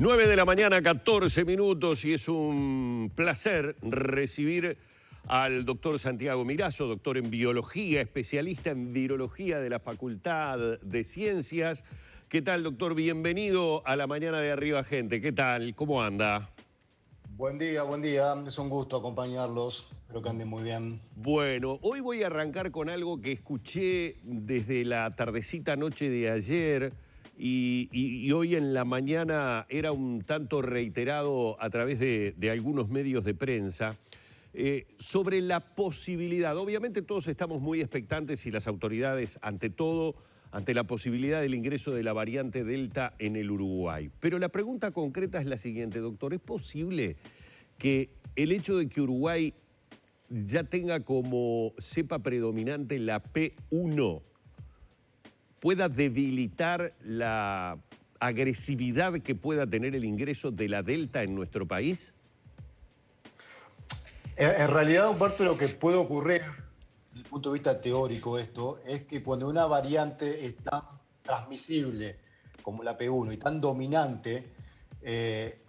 9 de la mañana, 14 minutos, y es un placer recibir al doctor Santiago Mirazo, doctor en biología, especialista en virología de la Facultad de Ciencias. ¿Qué tal, doctor? Bienvenido a la mañana de Arriba Gente. ¿Qué tal? ¿Cómo anda? Buen día, buen día. Es un gusto acompañarlos. Espero que anden muy bien. Bueno, hoy voy a arrancar con algo que escuché desde la tardecita noche de ayer y hoy en la mañana era un tanto reiterado a través de algunos medios de prensa sobre la posibilidad. Obviamente todos estamos muy expectantes y las autoridades, ante todo, ante la posibilidad del ingreso de la variante Delta en el Uruguay. Pero la pregunta concreta es la siguiente, doctor. ¿Es posible que el hecho de que Uruguay ya tenga como cepa predominante la P1 pueda debilitar la agresividad que pueda tener el ingreso de la Delta en nuestro país? En realidad, Humberto, lo que puede ocurrir desde el punto de vista teórico esto es que cuando una variante es tan transmisible como la P1 y tan dominante,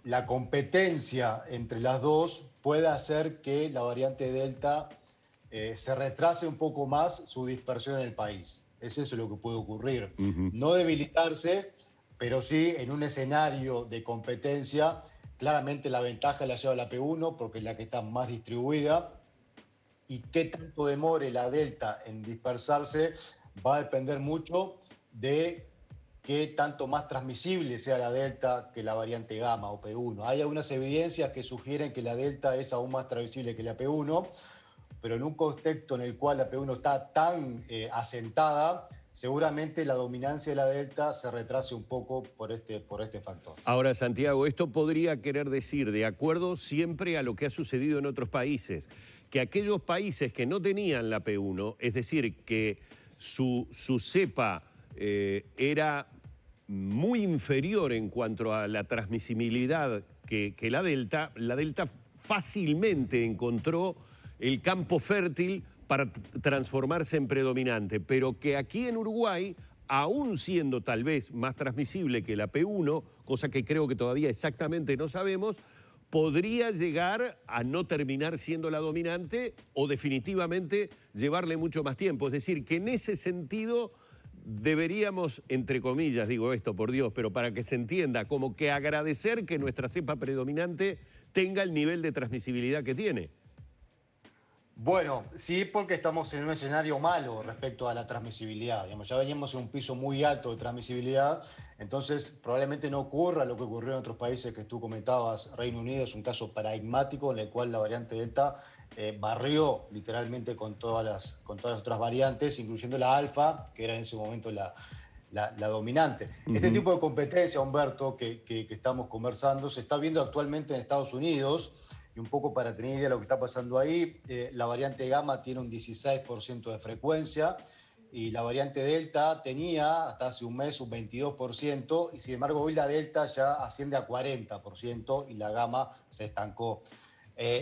la competencia entre las dos puede hacer que la variante Delta se retrase un poco más su dispersión en el país. Es eso lo que puede ocurrir. No debilitarse, pero sí en un escenario de competencia, claramente la ventaja la lleva la P1 porque es la que está más distribuida. Y qué tanto demore la Delta en dispersarse va a depender mucho de qué tanto más transmisible sea la Delta que la variante Gamma o P1. Hay algunas evidencias que sugieren que la Delta es aún más transmisible que la P1, pero en un contexto en el cual la P1 está tan asentada, seguramente la dominancia de la Delta se retrase un poco por este factor. Ahora, Santiago, esto podría querer decir, de acuerdo siempre a lo que ha sucedido en otros países, que aquellos países que no tenían la P1, es decir, que su cepa era muy inferior en cuanto a la transmisibilidad que la Delta fácilmente encontró el campo fértil para transformarse en predominante, pero que aquí en Uruguay, aún siendo tal vez más transmisible que la P1, cosa que creo que todavía exactamente no sabemos, podría llegar a no terminar siendo la dominante o definitivamente llevarle mucho más tiempo. Es decir, que en ese sentido deberíamos, entre comillas, digo esto por Dios, pero para que se entienda, como que agradecer que nuestra cepa predominante tenga el nivel de transmisibilidad que tiene. Bueno, sí, porque estamos en un escenario malo respecto a la transmisibilidad. Digamos, ya veníamos en un piso muy alto de transmisibilidad, entonces probablemente no ocurra lo que ocurrió en otros países que tú comentabas. Reino Unido es un caso paradigmático en el cual la variante Delta barrió literalmente con todas las otras variantes, incluyendo la alfa, que era en ese momento la dominante. Este tipo de competencia, Humberto, que estamos conversando, se está viendo actualmente en Estados Unidos. Y un poco para tener idea de lo que está pasando ahí, la variante Gamma tiene un 16% de frecuencia y la variante Delta tenía hasta hace un mes un 22% y sin embargo hoy la Delta ya asciende a 40% y la Gamma se estancó.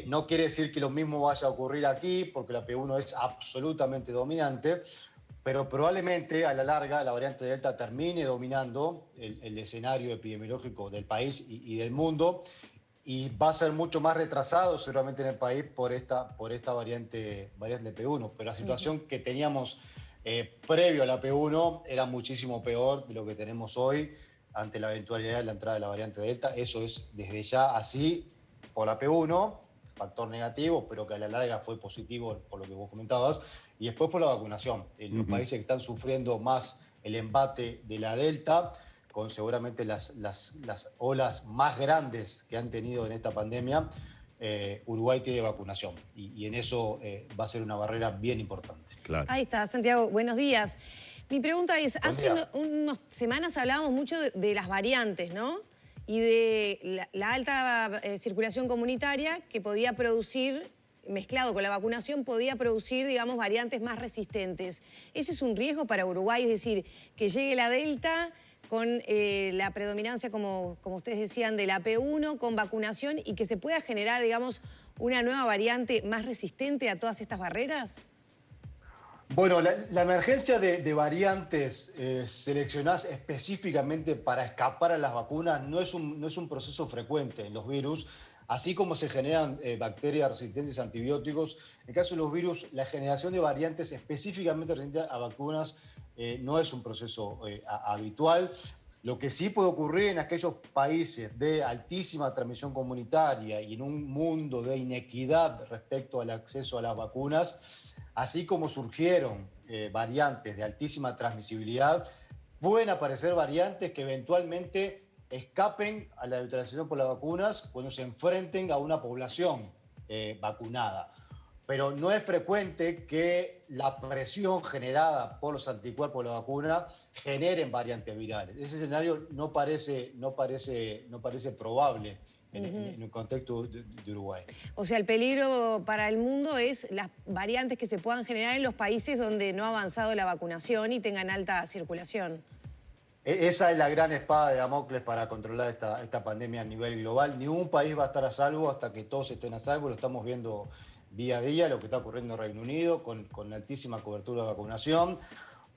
No quiere decir que lo mismo vaya a ocurrir aquí porque la P1 es absolutamente dominante, pero probablemente a la larga la variante Delta termine dominando el escenario epidemiológico del país y del mundo. Y va a ser mucho más retrasado seguramente en el país por esta variante P1. Pero la situación que teníamos previo a la P1 era muchísimo peor de lo que tenemos hoy ante la eventualidad de la entrada de la variante Delta. Eso es desde ya así por la P1, factor negativo, pero que a la larga fue positivo por lo que vos comentabas. Y después por la vacunación. En los países que están sufriendo más el embate de la Delta, con seguramente las olas más grandes que han tenido en esta pandemia, Uruguay tiene vacunación y en eso va a ser una barrera bien importante. Claro. Ahí está, Santiago, buenos días. Mi pregunta es, hace unas semanas hablábamos mucho de las variantes, ¿no? Y de la alta circulación comunitaria que podía producir, mezclado con la vacunación, podía producir, digamos, variantes más resistentes. ¿Ese es un riesgo para Uruguay? Es decir, que llegue la Delta con la predominancia, como ustedes decían, de la P1, con vacunación y que se pueda generar, digamos, una nueva variante más resistente a todas estas barreras? Bueno, la emergencia de variantes seleccionadas específicamente para escapar a las vacunas no es un proceso frecuente en los virus, así como se generan bacterias resistentes a antibióticos. En el caso de los virus, la generación de variantes específicamente resistentes a vacunas no es un proceso habitual. Lo que sí puede ocurrir en aquellos países de altísima transmisión comunitaria y en un mundo de inequidad respecto al acceso a las vacunas, así como surgieron variantes de altísima transmisibilidad, pueden aparecer variantes que eventualmente escapen a la neutralización por las vacunas cuando se enfrenten a una población vacunada. Pero no es frecuente que la presión generada por los anticuerpos de la vacuna generen variantes virales. Ese escenario no parece probable en el contexto de Uruguay. O sea, el peligro para el mundo es las variantes que se puedan generar en los países donde no ha avanzado la vacunación y tengan alta circulación. Esa es la gran espada de Damocles para controlar esta pandemia a nivel global. Ningún país va a estar a salvo hasta que todos estén a salvo. Lo estamos viendo día a día, lo que está ocurriendo en Reino Unido, con altísima cobertura de vacunación,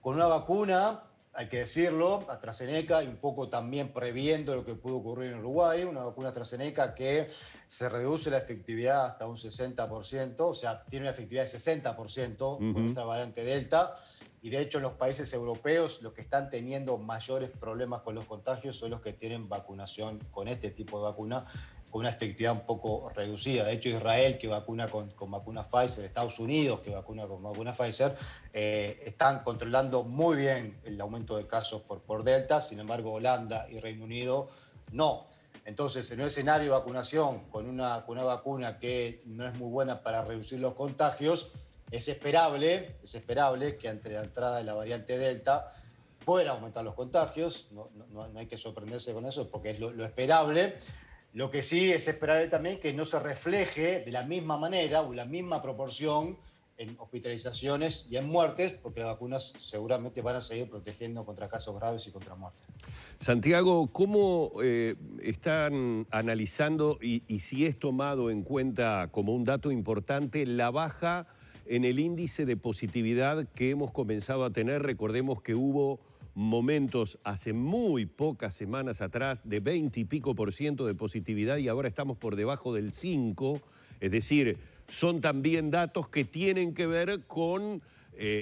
con una vacuna, hay que decirlo, AstraZeneca, y un poco también previendo lo que pudo ocurrir en Uruguay, una vacuna AstraZeneca que se reduce la efectividad hasta un 60%, o sea, tiene una efectividad de 60% con esta variante Delta, y de hecho en los países europeos los que están teniendo mayores problemas con los contagios son los que tienen vacunación con este tipo de vacuna, con una efectividad un poco reducida. De hecho, Israel, que vacuna con vacuna Pfizer, Estados Unidos, que vacuna con vacuna Pfizer, están controlando muy bien el aumento de casos por Delta. Sin embargo, Holanda y Reino Unido no. Entonces, en un escenario de vacunación con una vacuna que no es muy buena para reducir los contagios, es esperable que ante la entrada de la variante Delta puedan aumentar los contagios. No hay que sorprenderse con eso porque es lo esperable. Lo que sí es esperable también que no se refleje de la misma manera o la misma proporción en hospitalizaciones y en muertes, porque las vacunas seguramente van a seguir protegiendo contra casos graves y contra muertes. Santiago, ¿cómo están analizando y si es tomado en cuenta como un dato importante la baja en el índice de positividad que hemos comenzado a tener? Recordemos que hubo momentos hace muy pocas semanas atrás de 20 y pico % de positividad y ahora estamos por debajo del 5%, es decir, son también datos que tienen que ver con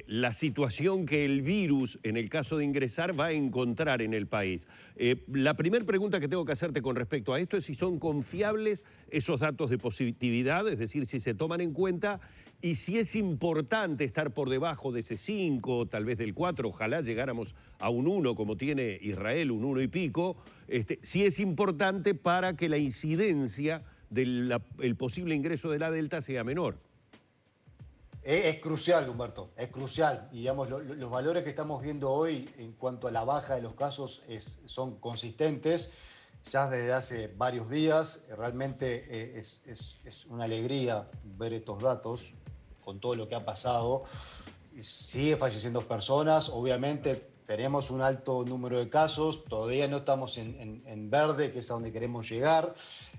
la situación que el virus, en el caso de ingresar, va a encontrar en el país. La primera pregunta que tengo que hacerte con respecto a esto es si son confiables esos datos de positividad, es decir, si se toman en cuenta y si es importante estar por debajo de ese 5, tal vez del 4, ojalá llegáramos a un 1 como tiene Israel, un 1 y pico, si es importante para que la incidencia del posible ingreso de la Delta sea menor. Es crucial, Humberto, es crucial. Y digamos, los valores que estamos viendo hoy en cuanto a la baja de los casos son consistentes ya desde hace varios días. Realmente es una alegría ver estos datos con todo lo que ha pasado. Sigue falleciendo personas, obviamente tenemos un alto número de casos, todavía no estamos en verde, que es a donde queremos llegar.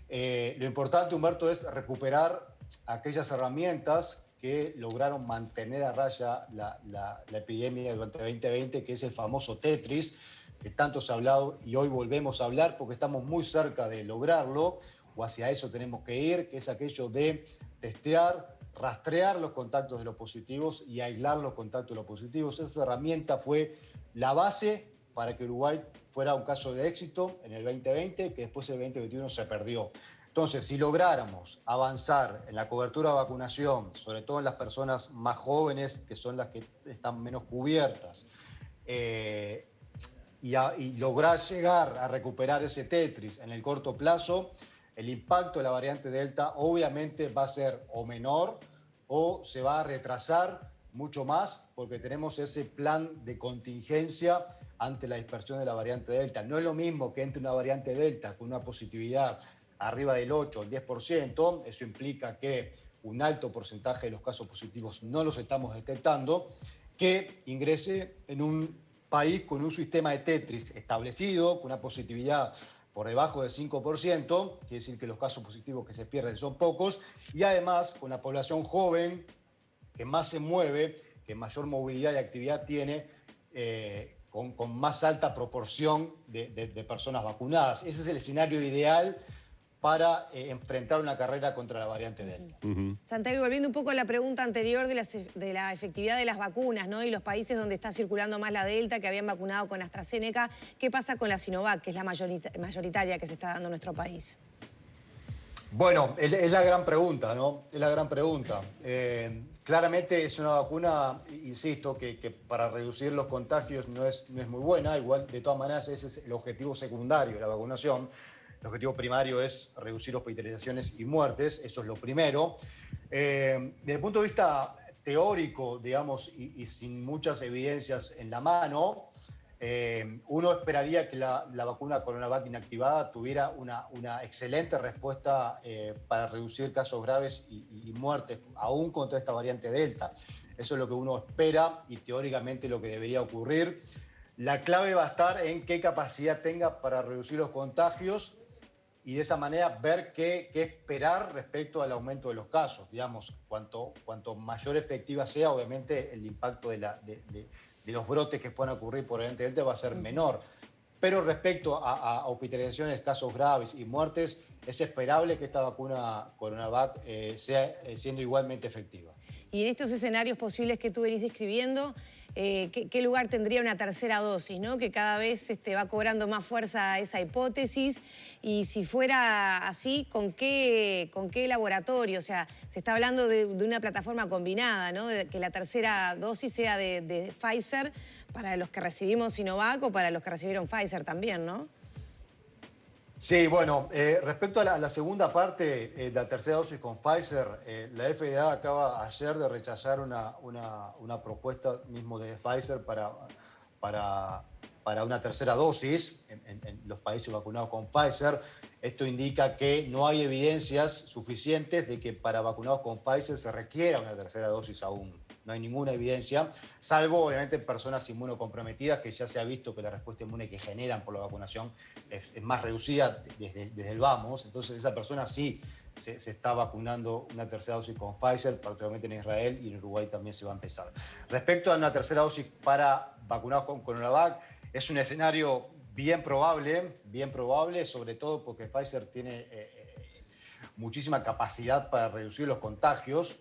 Lo importante, Humberto, es recuperar aquellas herramientas que lograron mantener a raya la epidemia durante 2020, que es el famoso Tetris, que tanto se ha hablado y hoy volvemos a hablar porque estamos muy cerca de lograrlo, o hacia eso tenemos que ir, que es aquello de testear, rastrear los contactos de los positivos y aislar los contactos de los positivos. Esa herramienta fue la base para que Uruguay fuera un caso de éxito en el 2020, que después el 2021 se perdió. Entonces, si lográramos avanzar en la cobertura de vacunación, sobre todo en las personas más jóvenes, que son las que están menos cubiertas, y lograr llegar a recuperar ese Tetris en el corto plazo, el impacto de la variante Delta obviamente va a ser o menor o se va a retrasar mucho más porque tenemos ese plan de contingencia ante la dispersión de la variante Delta. No es lo mismo que entre una variante Delta con una positividad arriba del 8 o el 10%, eso implica que un alto porcentaje de los casos positivos no los estamos detectando, que ingrese en un país con un sistema de Tetris establecido, con una positividad por debajo del 5%, quiere decir que los casos positivos que se pierden son pocos, y además con la población joven que más se mueve que mayor movilidad y actividad tiene con más alta proporción de personas vacunadas. Ese es el escenario ideal para enfrentar una carrera contra la variante Delta. Santiago, volviendo un poco a la pregunta anterior de la efectividad de las vacunas, ¿no? Y los países donde está circulando más la Delta, que habían vacunado con AstraZeneca, ¿qué pasa con la Sinovac, que es la mayoritaria que se está dando en nuestro país? Bueno, es la gran pregunta, ¿no? Es la gran pregunta. Claramente es una vacuna, insisto, que para reducir los contagios no es muy buena. Igual, de todas maneras, ese es el objetivo secundario de la vacunación. El objetivo primario es reducir hospitalizaciones y muertes, eso es lo primero. Desde el punto de vista teórico, digamos, y sin muchas evidencias en la mano, uno esperaría que la vacuna Coronavac inactivada tuviera una excelente respuesta para reducir casos graves y muertes, aún contra esta variante Delta. Eso es lo que uno espera y teóricamente lo que debería ocurrir. La clave va a estar en qué capacidad tenga para reducir los contagios y de esa manera ver qué esperar respecto al aumento de los casos. Digamos, cuanto mayor efectiva sea, obviamente el impacto de los brotes que puedan ocurrir por variante Delta va a ser menor. Pero respecto a hospitalizaciones, casos graves y muertes, es esperable que esta vacuna Coronavac sea siendo igualmente efectiva. Y en estos escenarios posibles que tú venís describiendo, ¿qué lugar tendría una tercera dosis, ¿no? Que cada vez va cobrando más fuerza esa hipótesis. Y si fuera así, ¿con qué laboratorio? O sea, se está hablando de una plataforma combinada, ¿no? De que la tercera dosis sea de Pfizer para los que recibimos Sinovac o para los que recibieron Pfizer también, ¿no? Sí, bueno, respecto a la segunda parte, la tercera dosis con Pfizer, la FDA acaba ayer de rechazar una propuesta mismo de Pfizer para una tercera dosis en los países vacunados con Pfizer. Esto indica que no hay evidencias suficientes de que para vacunados con Pfizer se requiera una tercera dosis aún. No hay ninguna evidencia, salvo obviamente personas inmunocomprometidas, que ya se ha visto que la respuesta inmune que generan por la vacunación es más reducida desde el vamos. Entonces esa persona sí se está vacunando una tercera dosis con Pfizer, particularmente en Israel, y en Uruguay también se va a empezar. Respecto a una tercera dosis para vacunados con Coronavac, es un escenario bien probable, sobre todo porque Pfizer tiene muchísima capacidad para reducir los contagios,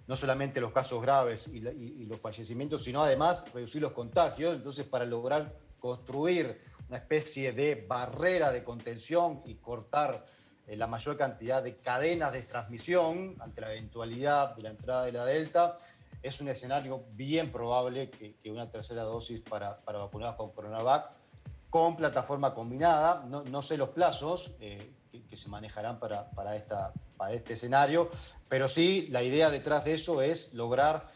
no solamente los casos graves y los fallecimientos, sino además reducir los contagios. Entonces, para lograr construir una especie de barrera de contención y cortar la mayor cantidad de cadenas de transmisión ante la eventualidad de la entrada de la Delta, es un escenario bien probable que una tercera dosis para vacunados con Coronavac con plataforma combinada. No sé los plazos que se manejarán para este escenario, pero sí la idea detrás de eso es lograr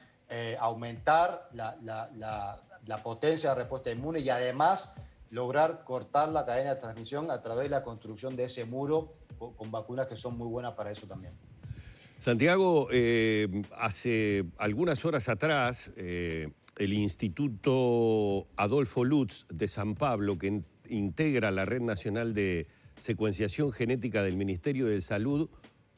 aumentar la potencia de respuesta inmune y además lograr cortar la cadena de transmisión a través de la construcción de ese muro con vacunas que son muy buenas para eso también. Santiago, hace algunas horas atrás, el Instituto Adolfo Lutz de San Pablo, que integra la Red Nacional de Secuenciación Genética del Ministerio de Salud,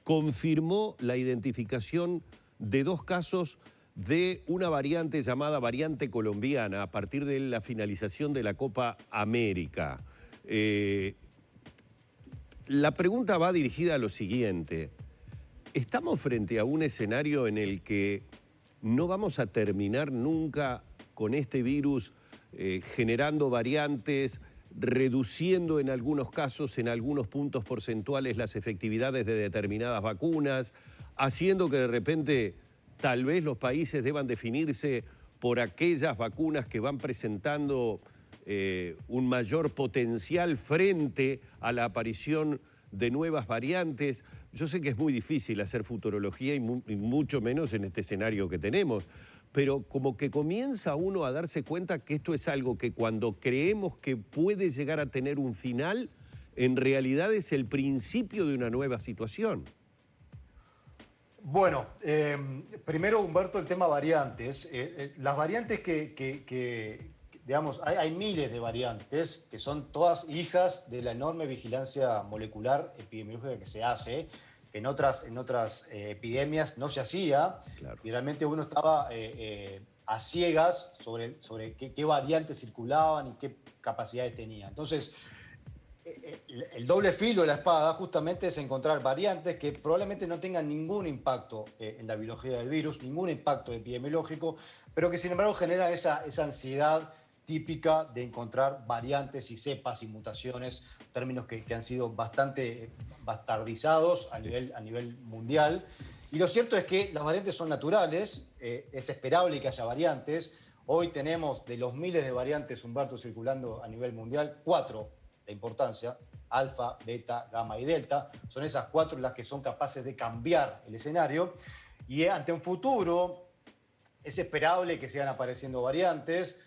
confirmó la identificación de 2 casos de una variante llamada variante colombiana a partir de la finalización de la Copa América. La pregunta va dirigida a lo siguiente. ¿Estamos frente a un escenario en el que no vamos a terminar nunca con este virus generando variantes, reduciendo en algunos casos, en algunos puntos porcentuales, las efectividades de determinadas vacunas, haciendo que de repente tal vez los países deban definirse por aquellas vacunas que van presentando un mayor potencial frente a la aparición de nuevas variantes? Yo sé que es muy difícil hacer futurología y mucho menos en este escenario que tenemos, pero como que comienza uno a darse cuenta que esto es algo que cuando creemos que puede llegar a tener un final, en realidad es el principio de una nueva situación. Bueno, primero, Humberto, el tema variantes. Las variantes digamos, hay miles de variantes que son todas hijas de la enorme vigilancia molecular epidemiológica que se hace, que en otras epidemias no se hacía. Claro. Y realmente uno estaba a ciegas sobre qué variantes circulaban y qué capacidades tenían. Entonces, el doble filo de la espada justamente es encontrar variantes que probablemente no tengan ningún impacto en la biología del virus, ningún impacto epidemiológico, pero que sin embargo generan esa ansiedad típica de encontrar variantes y cepas y mutaciones, términos que han sido bastante bastardizados a nivel mundial. Y lo cierto es que las variantes son naturales, es esperable que haya variantes. Hoy tenemos de los miles de variantes, Humberto, circulando a nivel mundial, 4 de importancia: alfa, beta, gamma y delta. Son esas 4 las que son capaces de cambiar el escenario. Y ante un futuro es esperable que sigan apareciendo variantes.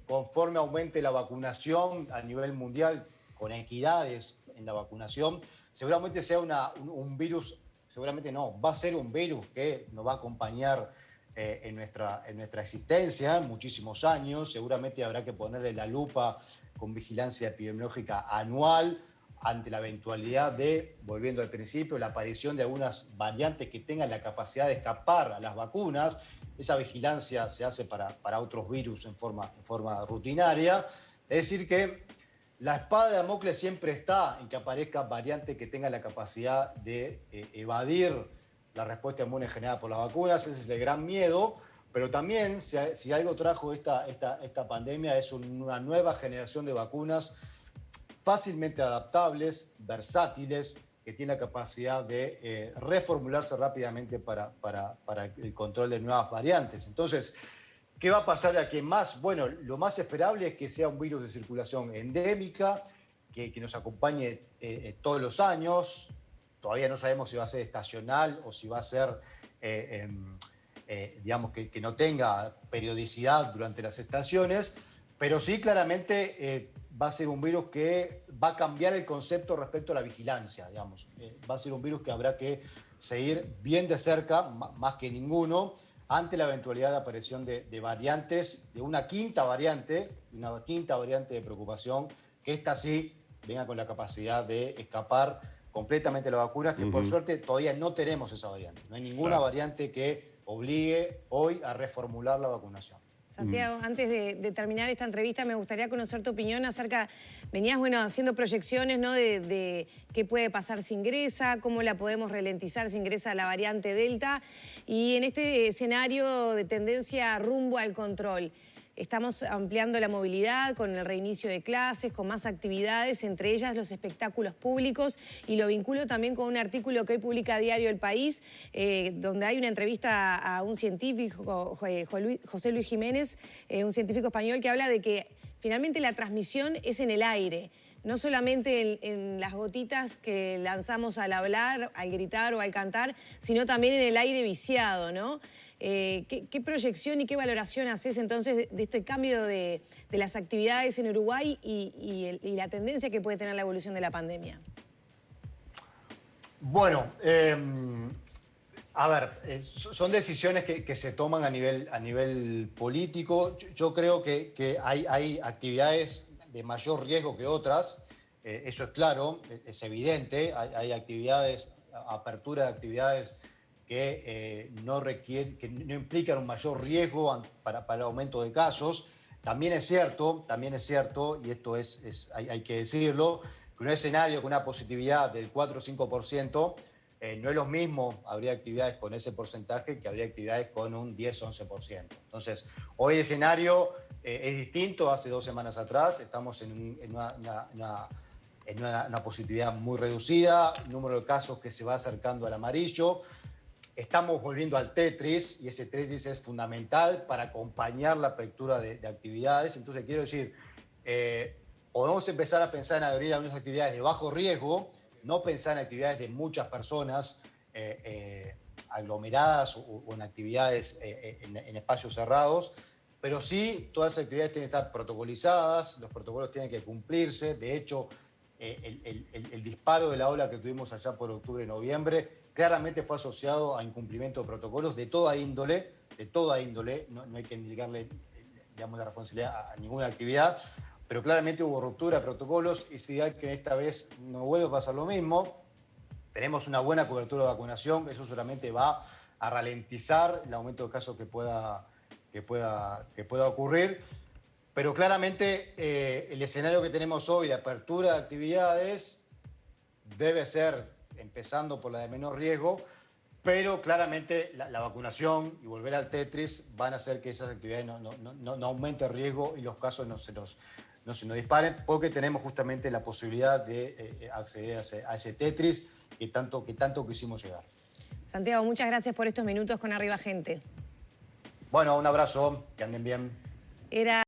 Conforme aumente la vacunación a nivel mundial, con equidades en la vacunación, seguramente sea un virus, seguramente no, va a ser un virus que nos va a acompañar en nuestra existencia en muchísimos años. Seguramente habrá que ponerle la lupa con vigilancia epidemiológica anual ante la eventualidad de, volviendo al principio, la aparición de algunas variantes que tengan la capacidad de escapar a las vacunas. Esa vigilancia se hace para otros virus en forma rutinaria. Es decir que la espada de Damocles siempre está en que aparezcan variantes que tengan la capacidad de evadir la respuesta inmune generada por las vacunas. Ese es el gran miedo. Pero también, si algo trajo esta pandemia, es una nueva generación de vacunas fácilmente adaptables, versátiles, que tienen la capacidad de reformularse rápidamente para el control de nuevas variantes. Entonces, ¿qué va a pasar de aquí en más? Bueno, lo más esperable es que sea un virus de circulación endémica, que nos acompañe todos los años. Todavía no sabemos si va a ser estacional o si va a ser, digamos, que no tenga periodicidad durante las estaciones, pero sí claramente va a ser un virus que va a cambiar el concepto respecto a la vigilancia, digamos. Va a ser un virus que habrá que seguir bien de cerca, más que ninguno, ante la eventualidad de aparición de variantes, de una quinta variante de preocupación, que esta sí venga con la capacidad de escapar completamente a las vacunas, que por suerte todavía no tenemos esa variante. No hay ninguna variante que obligue hoy a reformular la vacunación. Santiago, antes de terminar esta entrevista, me gustaría conocer tu opinión acerca, venías, haciendo proyecciones, ¿no?, de qué puede pasar si ingresa, cómo la podemos ralentizar si ingresa la variante Delta, y en este escenario de tendencia rumbo al control. Estamos ampliando la movilidad con el reinicio de clases, con más actividades, entre ellas los espectáculos públicos, y lo vinculo también con un artículo que hoy publica Diario El País, donde hay una entrevista a un científico, José Luis Jiménez, un científico español, que habla de que finalmente la transmisión es en el aire, no solamente en las gotitas que lanzamos al hablar, al gritar o al cantar, sino también en el aire viciado, ¿no? ¿Qué proyección y qué valoración haces entonces de este cambio de las actividades en Uruguay y la tendencia que puede tener la evolución de la pandemia? Bueno, a ver, son decisiones que se toman a nivel político. Yo creo que hay actividades de mayor riesgo que otras, eso es claro, es evidente. Hay actividades, apertura de actividades que no implican un mayor riesgo para el aumento de casos. También es cierto, y esto hay que decirlo, que un escenario con una positividad del 4 o 5% no es lo mismo. Habría actividades con ese porcentaje que habría actividades con un 10 o 11%. Entonces, hoy el escenario es distinto. Hace 2 semanas atrás estamos en una positividad muy reducida, número de casos que se va acercando al amarillo. Estamos volviendo al Tetris, y ese Tetris es fundamental para acompañar la apertura de actividades. Entonces, quiero decir, podemos empezar a pensar en abrir algunas actividades de bajo riesgo, no pensar en actividades de muchas personas aglomeradas o en actividades en espacios cerrados, pero sí todas las actividades tienen que estar protocolizadas, los protocolos tienen que cumplirse. De hecho, el disparo de la ola que tuvimos allá por octubre-noviembre claramente fue asociado a incumplimiento de protocolos de toda índole, no hay que indicarle, digamos, la responsabilidad a ninguna actividad, pero claramente hubo ruptura de protocolos. Es ideal que esta vez no vuelva a pasar lo mismo. Tenemos una buena cobertura de vacunación, eso seguramente va a ralentizar el aumento de casos que pueda que pueda ocurrir. Pero claramente el escenario que tenemos hoy de apertura de actividades debe ser, empezando por la de menor riesgo, pero claramente la vacunación y volver al Tetris van a hacer que esas actividades no aumente el riesgo y los casos no se nos disparen, porque tenemos justamente la posibilidad de acceder a ese Tetris que tanto quisimos llegar. Santiago, muchas gracias por estos minutos con Arriba Gente. Bueno, un abrazo, que anden bien. Era